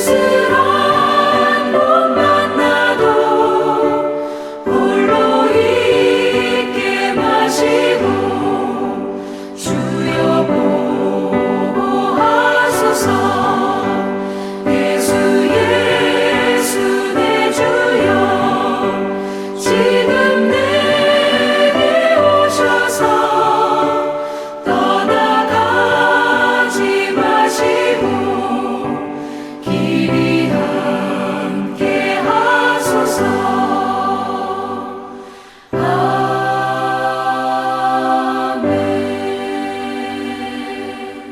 쓸쓸한 못 만나도 홀로 있게 마시고 주여 보호하소서. 예수 예수 내 주여 지금 내게 오셔서 떠나가지 마시고 길이 함께 하소서.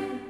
아멘.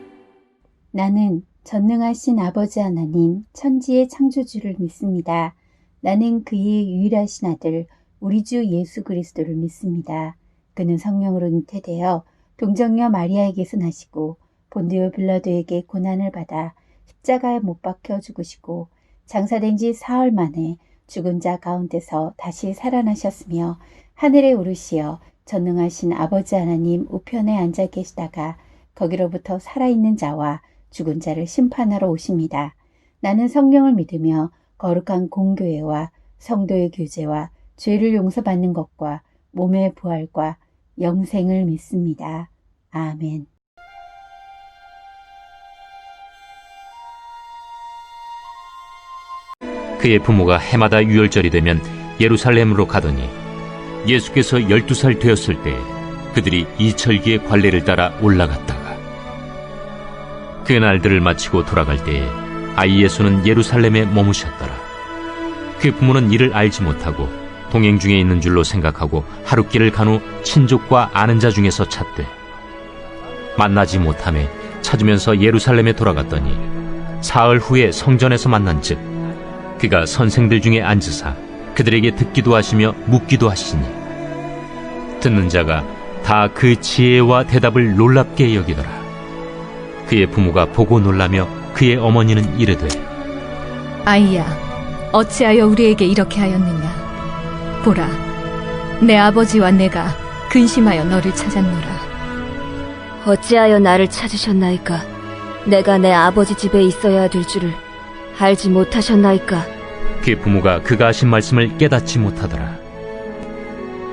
나는 전능하신 아버지 하나님, 천지의 창조주를 믿습니다. 나는 그의 유일하신 아들, 우리 주 예수 그리스도를 믿습니다. 그는 성령으로 잉태되어 동정녀 마리아에게서 나시고 본디오 빌라도에게 고난을 받아 십자가에 못 박혀 죽으시고 장사된 지 사흘 만에 죽은 자 가운데서 다시 살아나셨으며 하늘에 오르시어 전능하신 아버지 하나님 우편에 앉아 계시다가 거기로부터 살아있는 자와 죽은 자를 심판하러 오십니다. 나는 성령을 믿으며 거룩한 공교회와 성도의 교제와 죄를 용서받는 것과 몸의 부활과 영생을 믿습니다. 아멘. 그의 부모가 해마다 유월절이 되면 예루살렘으로 가더니 예수께서 12살 되었을 때 그들이 이철기의 관례를 따라 올라갔다가 그 날들을 마치고 돌아갈 때에 아이 예수는 예루살렘에 머무셨더라. 그 부모는 이를 알지 못하고 동행 중에 있는 줄로 생각하고 하룻길을 간 후 친족과 아는 자 중에서 찾되 만나지 못하매 찾으면서 예루살렘에 돌아갔더니 사흘 후에 성전에서 만난즉 그가 선생들 중에 앉으사 그들에게 듣기도 하시며 묻기도 하시니 듣는 자가 다 그 지혜와 대답을 놀랍게 여기더라. 그의 부모가 보고 놀라며 그의 어머니는 이르되 아이야, 어찌하여 우리에게 이렇게 하였느냐? 보라, 내 아버지와 내가 근심하여 너를 찾았노라. 어찌하여 나를 찾으셨나이까? 내가 내 아버지 집에 있어야 될 줄을 알지 못하셨나이까? 그 부모가 그가 하신 말씀을 깨닫지 못하더라.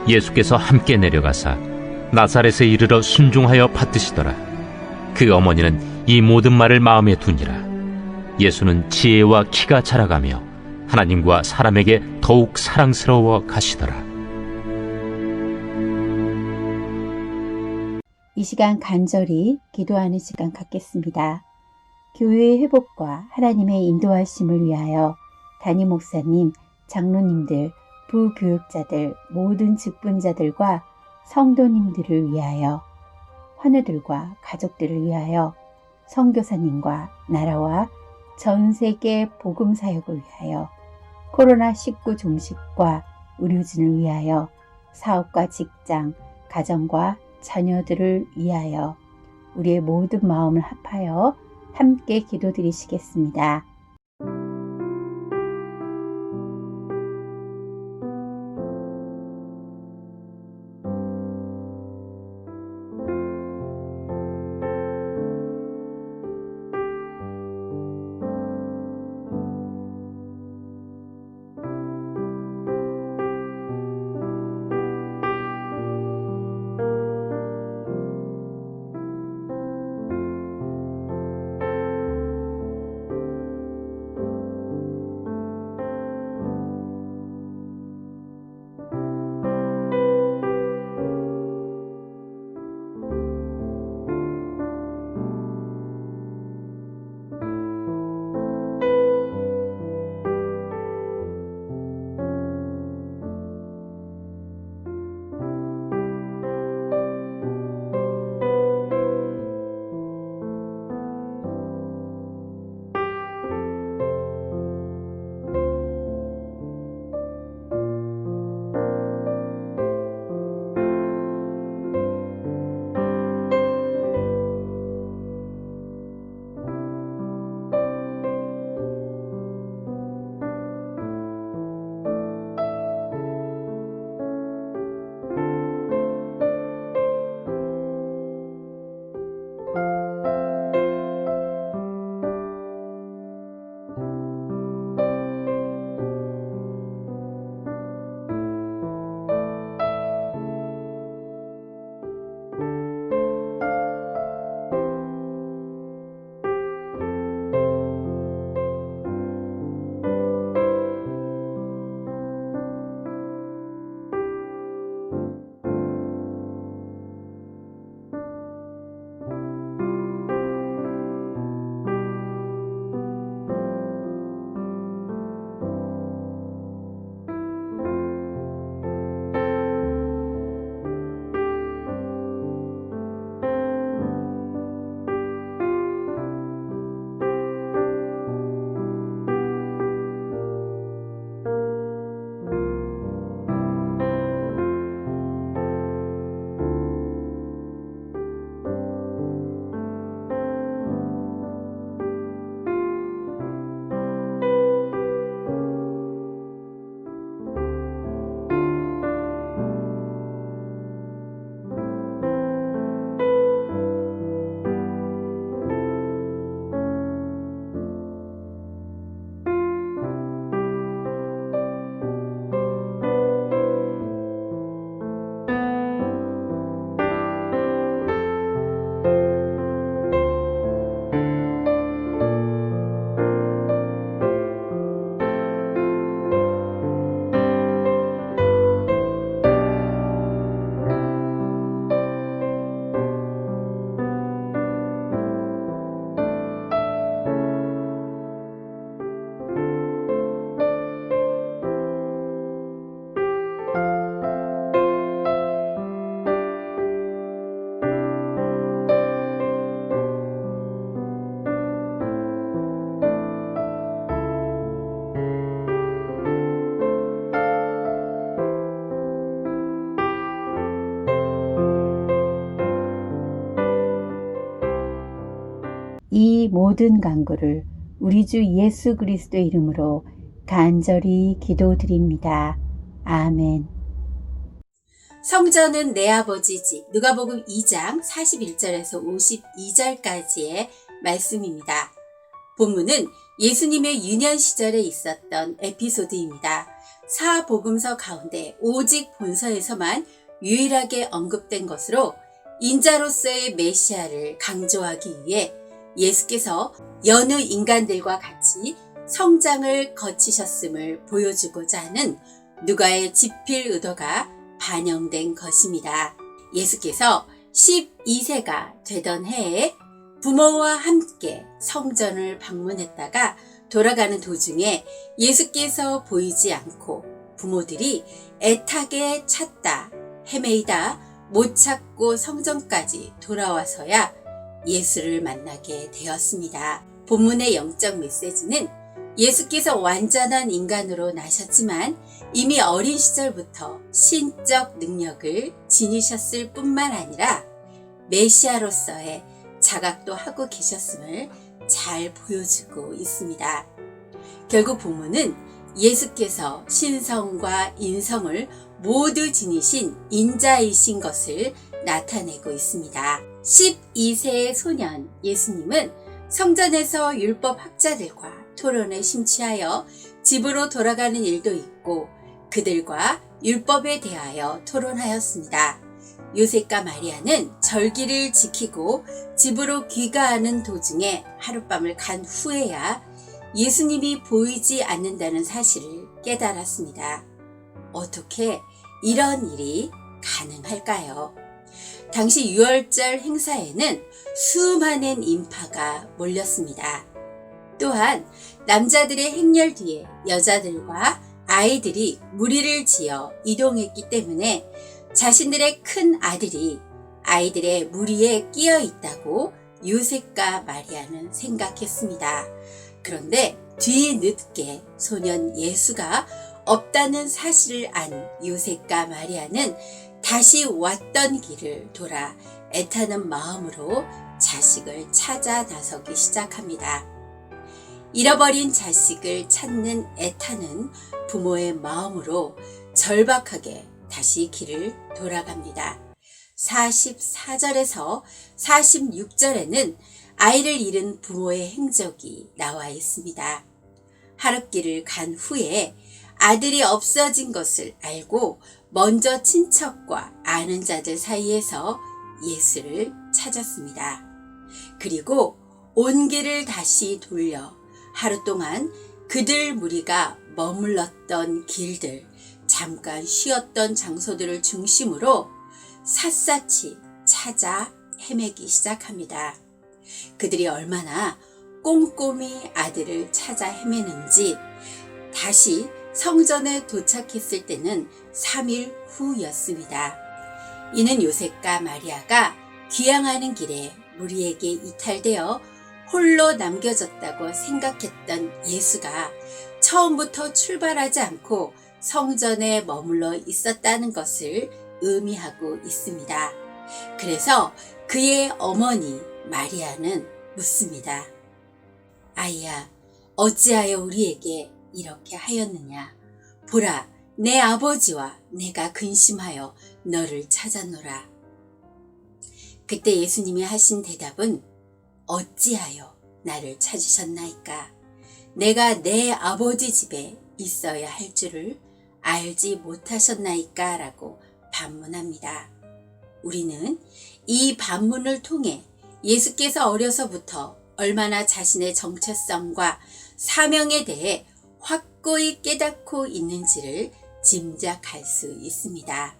예수께서 함께 내려가사 나사렛에 이르러 순종하여 받드시더라. 그 어머니는 이 모든 말을 마음에 두니라. 예수는 지혜와 키가 자라가며 하나님과 사람에게 더욱 사랑스러워 가시더라. 이 시간 간절히 기도하는 시간 갖겠습니다. 교회의 회복과 하나님의 인도하심을 위하여 담임 목사님, 장로님들, 부교육자들, 모든 직분자들과 성도님들을 위하여 환우들과 가족들을 위하여 선교사님과 나라와 전 세계 복음 사역을 위하여 코로나19 종식과 의료진을 위하여 사업과 직장, 가정과 자녀들을 위하여 우리의 모든 마음을 합하여 함께 기도드리시겠습니다. 이 모든 간구를 우리 주 예수 그리스도 이름으로 간절히 기도드립니다. 아멘. 성전은 내 아버지 집. 누가복음 2장 41절에서 52절까지의 말씀입니다. 본문은 예수님의 유년 시절에 있었던 에피소드입니다. 사복음서 가운데 오직 본서에서만 유일하게 언급된 것으로 인자로서의 메시아를 강조하기 위해 예수께서 여느 인간들과 같이 성장을 거치셨음을 보여주고자 하는 누가의 집필 의도가 반영된 것입니다. 예수께서 12세가 되던 해에 부모와 함께 성전을 방문했다가 돌아가는 도중에 예수께서 보이지 않고 부모들이 애타게 찾다 헤매이다 못 찾고 성전까지 돌아와서야 예수를 만나게 되었습니다. 본문의 영적 메시지는 예수께서 완전한 인간으로 나셨지만 이미 어린 시절부터 신적 능력을 지니셨을 뿐만 아니라 메시아로서의 자각도 하고 계셨음을 잘 보여주고 있습니다. 결국 본문은 예수께서 신성과 인성을 모두 지니신 인자이신 것을 나타내고 있습니다. 12세의 소년 예수님은 성전에서 율법 학자들과 토론에 심취하여 집으로 돌아가는 일도 있고 그들과 율법에 대하여 토론하였습니다. 요셉과 마리아는 절기를 지키고 집으로 귀가하는 도중에 하룻밤을 간 후에야 예수님이 보이지 않는다는 사실을 깨달았습니다. 어떻게 이런 일이 가능할까요? 당시 유월절 행사에는 수많은 인파가 몰렸습니다. 또한 남자들의 행렬 뒤에 여자들과 아이들이 무리를 지어 이동했기 때문에 자신들의 큰 아들이 아이들의 무리에 끼어 있다고 요셉과 마리아는 생각했습니다. 그런데 뒤늦게 소년 예수가 없다는 사실을 안 요셉과 마리아는 다시 왔던 길을 돌아 애타는 마음으로 자식을 찾아 나서기 시작합니다. 잃어버린 자식을 찾는 애타는 부모의 마음으로 절박하게 다시 길을 돌아갑니다. 44절에서 46절에는 아이를 잃은 부모의 행적이 나와 있습니다. 하룻길을 간 후에 아들이 없어진 것을 알고 먼저 친척과 아는 자들 사이에서 예수를 찾았습니다. 그리고 온 길을 다시 돌려 하루 동안 그들 무리가 머물렀던 길들, 잠깐 쉬었던 장소들을 중심으로 샅샅이 찾아 헤매기 시작합니다. 그들이 얼마나 꼼꼼히 아들을 찾아 헤매는지 다시 성전에 도착했을 때는 3일 후였습니다. 이는 요셉과 마리아가 귀향하는 길에 무리에게 이탈되어 홀로 남겨졌다고 생각했던 예수가 처음부터 출발하지 않고 성전에 머물러 있었다는 것을 의미하고 있습니다. 그래서 그의 어머니 마리아는 묻습니다. 아이야, 어찌하여 우리에게 이렇게 하였느냐? 보라, 내 아버지와 내가 근심하여 너를 찾았노라. 그때 예수님이 하신 대답은 어찌하여 나를 찾으셨나이까? 내가 내 아버지 집에 있어야 할 줄을 알지 못하셨나이까? 라고 반문합니다. 우리는 이 반문을 통해 예수께서 어려서부터 얼마나 자신의 정체성과 사명에 대해 확고히 깨닫고 있는지를 짐작할 수 있습니다.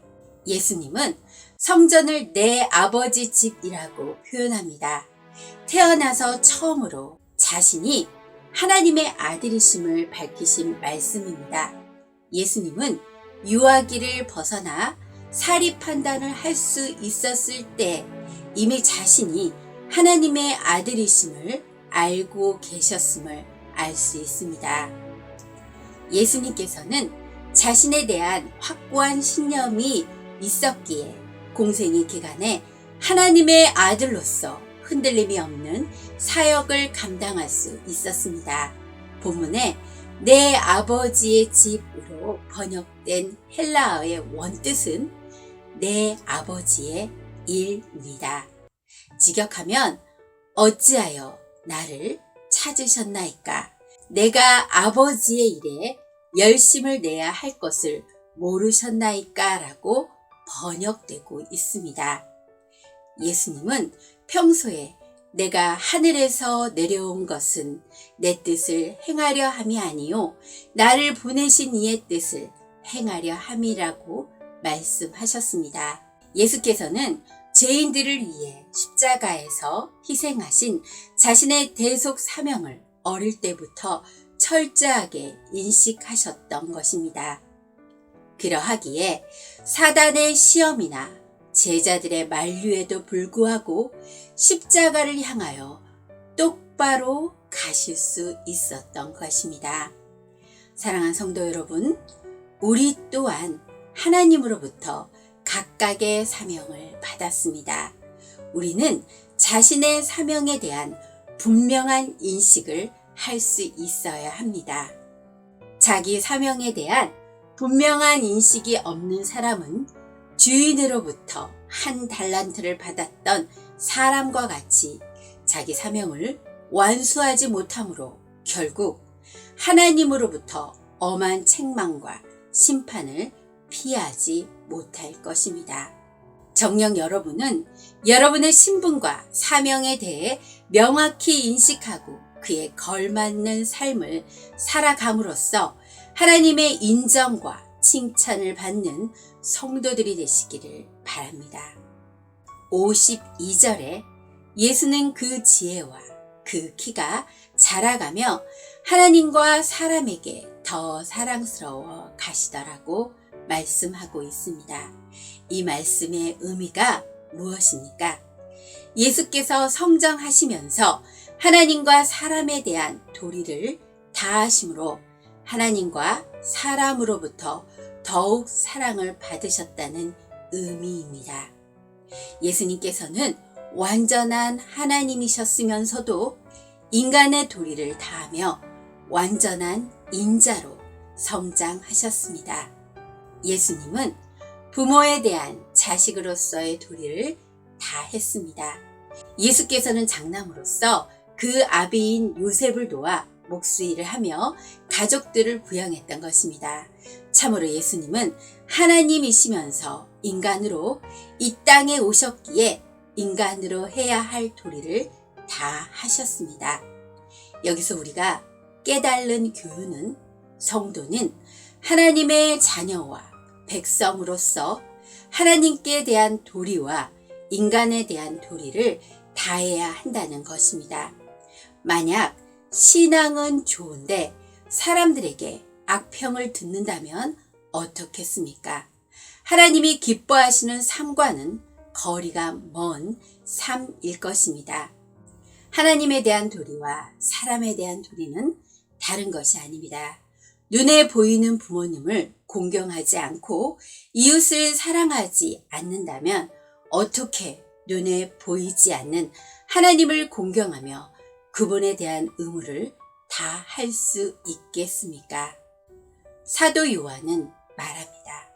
예수님은 성전을 내 아버지 집이라고 표현합니다. 태어나서 처음으로 자신이 하나님의 아들이심을 밝히신 말씀입니다. 예수님은 유아기를 벗어나 사리 판단을 할 수 있었을 때 이미 자신이 하나님의 아들이심을 알고 계셨음을 알 수 있습니다. 예수님께서는 자신에 대한 확고한 신념이 있었기에 공생의 기간에 하나님의 아들로서 흔들림이 없는 사역을 감당할 수 있었습니다. 본문에 내 아버지의 집으로 번역된 헬라어의 원뜻은 내 아버지의 일입니다. 직역하면 어찌하여 나를 찾으셨나이까? 내가 아버지의 일에 열심을 내야 할 것을 모르셨나이까? 라고 번역되고 있습니다. 예수님은 평소에 내가 하늘에서 내려온 것은 내 뜻을 행하려 함이 아니요 나를 보내신 이의 뜻을 행하려 함이라고 말씀하셨습니다. 예수께서는 죄인들을 위해 십자가에서 희생하신 자신의 대속 사명을 어릴 때부터 철저하게 인식하셨던 것입니다. 그러하기에 사단의 시험이나 제자들의 만류에도 불구하고 십자가를 향하여 똑바로 가실 수 있었던 것입니다. 사랑하는 성도 여러분, 우리 또한 하나님으로부터 각각의 사명을 받았습니다. 우리는 자신의 사명에 대한 분명한 인식을 할 수 있어야 합니다. 자기 사명에 대한 분명한 인식이 없는 사람은 주인으로부터 한 달란트를 받았던 사람과 같이 자기 사명을 완수하지 못함으로 결국 하나님으로부터 엄한 책망과 심판을 피하지 못할 것입니다. 정녕 여러분은 여러분의 신분과 사명에 대해 명확히 인식하고 그에 걸맞는 삶을 살아감으로써 하나님의 인정과 칭찬을 받는 성도들이 되시기를 바랍니다. 52절에 예수는 그 지혜와 그 키가 자라가며 하나님과 사람에게 더 사랑스러워 가시더라고 말씀하고 있습니다. 이 말씀의 의미가 무엇입니까? 예수께서 성장하시면서 하나님과 사람에 대한 도리를 다하심으로 하나님과 사람으로부터 더욱 사랑을 받으셨다는 의미입니다. 예수님께서는 완전한 하나님이셨으면서도 인간의 도리를 다하며 완전한 인자로 성장하셨습니다. 예수님은 부모에 대한 자식으로서의 도리를 다했습니다. 예수께서는 장남으로서 그 아비인 요셉을 도와 목수일을 하며 가족들을 부양했던 것입니다. 참으로 예수님은 하나님이시면서 인간으로 이 땅에 오셨기에 인간으로 해야 할 도리를 다 하셨습니다. 여기서 우리가 깨달은 교훈은 성도는 하나님의 자녀와 백성으로서 하나님께 대한 도리와 인간에 대한 도리를 다해야 한다는 것입니다. 만약 신앙은 좋은데 사람들에게 악평을 듣는다면 어떻겠습니까? 하나님이 기뻐하시는 삶과는 거리가 먼 삶일 것입니다. 하나님에 대한 도리와 사람에 대한 도리는 다른 것이 아닙니다. 눈에 보이는 부모님을 공경하지 않고 이웃을 사랑하지 않는다면 어떻게 눈에 보이지 않는 하나님을 공경하며 그분에 대한 의무를 다 할 수 있겠습니까? 사도 요한은 말합니다.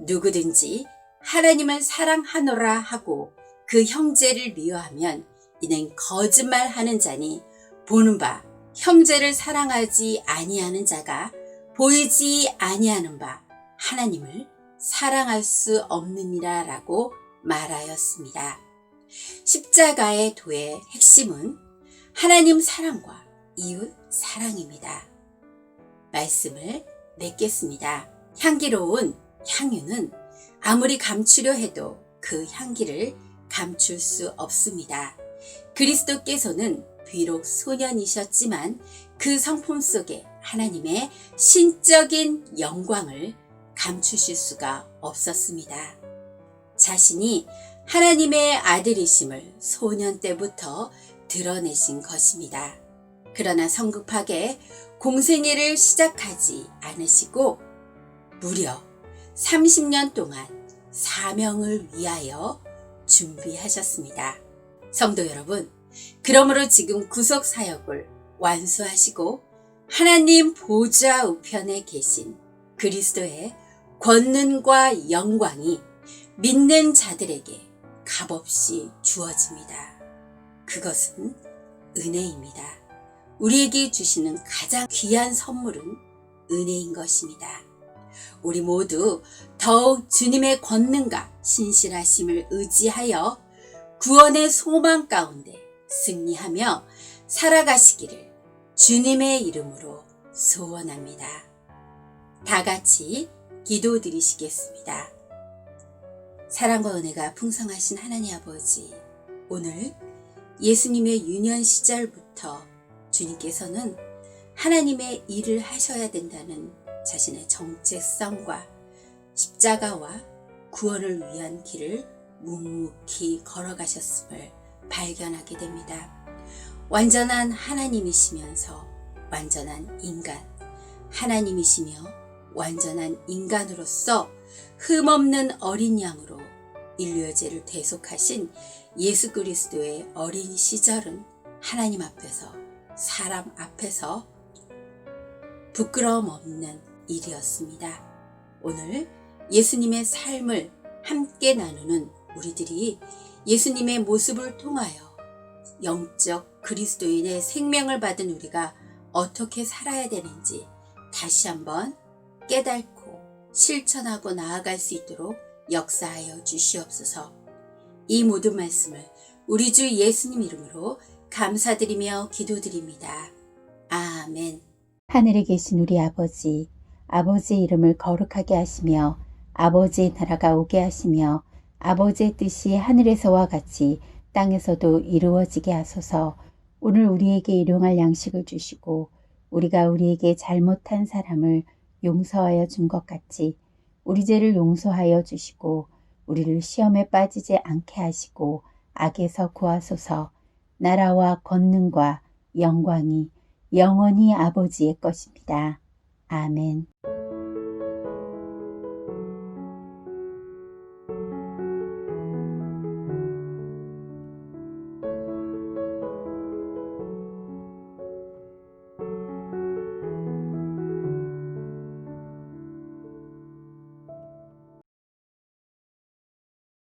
누구든지 하나님을 사랑하노라 하고 그 형제를 미워하면 이는 거짓말하는 자니 보는 바 형제를 사랑하지 아니하는 자가 보이지 아니하는 바 하나님을 사랑할 수 없느니라 라고 말하였습니다. 십자가의 도의 핵심은 하나님 사랑과 이웃 사랑입니다. 말씀을 맺겠습니다. 향기로운 향유는 아무리 감추려 해도 그 향기를 감출 수 없습니다. 그리스도께서는 비록 소년이셨지만 그 성품 속에 하나님의 신적인 영광을 감추실 수가 없었습니다. 자신이 하나님의 아들이심을 소년 때부터 드러내신 것입니다. 그러나 성급하게 공생애를 시작하지 않으시고 무려 30년 동안 사명을 위하여 준비하셨습니다. 성도 여러분, 그러므로 지금 구속 사역을 완수하시고 하나님 보좌 우편에 계신 그리스도의 권능과 영광이 믿는 자들에게 값없이 주어집니다. 그것은 은혜입니다. 우리에게 주시는 가장 귀한 선물은 은혜인 것입니다. 우리 모두 더욱 주님의 권능과 신실하심을 의지하여 구원의 소망 가운데 승리하며 살아가시기를 주님의 이름으로 소원합니다. 다 같이 기도드리시겠습니다. 사랑과 은혜가 풍성하신 하나님 아버지, 오늘 예수님의 유년 시절부터 주님께서는 하나님의 일을 하셔야 된다는 자신의 정체성과 십자가와 구원을 위한 길을 묵묵히 걸어가셨음을 발견하게 됩니다. 완전한 하나님이시면서 완전한 인간, 하나님이시며 완전한 인간으로서 흠없는 어린 양으로 인류의 죄를 대속하신 예수 그리스도의 어린 시절은 하나님 앞에서, 사람 앞에서 부끄러움 없는 일이었습니다. 오늘 예수님의 삶을 함께 나누는 우리들이 예수님의 모습을 통하여 영적 그리스도인의 생명을 받은 우리가 어떻게 살아야 되는지 다시 한번 깨닫고 실천하고 나아갈 수 있도록 역사하여 주시옵소서. 이 모든 말씀을 우리 주 예수님 이름으로 감사드리며 기도드립니다. 아멘. 하늘에 계신 우리 아버지, 아버지의 이름을 거룩하게 하시며 아버지의 나라가 오게 하시며 아버지의 뜻이 하늘에서와 같이 땅에서도 이루어지게 하소서. 오늘 우리에게 일용할 양식을 주시고 우리가 우리에게 잘못한 사람을 용서하여 준 것 같이 우리 죄를 용서하여 주시고 우리를 시험에 빠지지 않게 하시고 악에서 구하소서. 나라와 권능과 영광이 영원히 아버지의 것입니다. 아멘.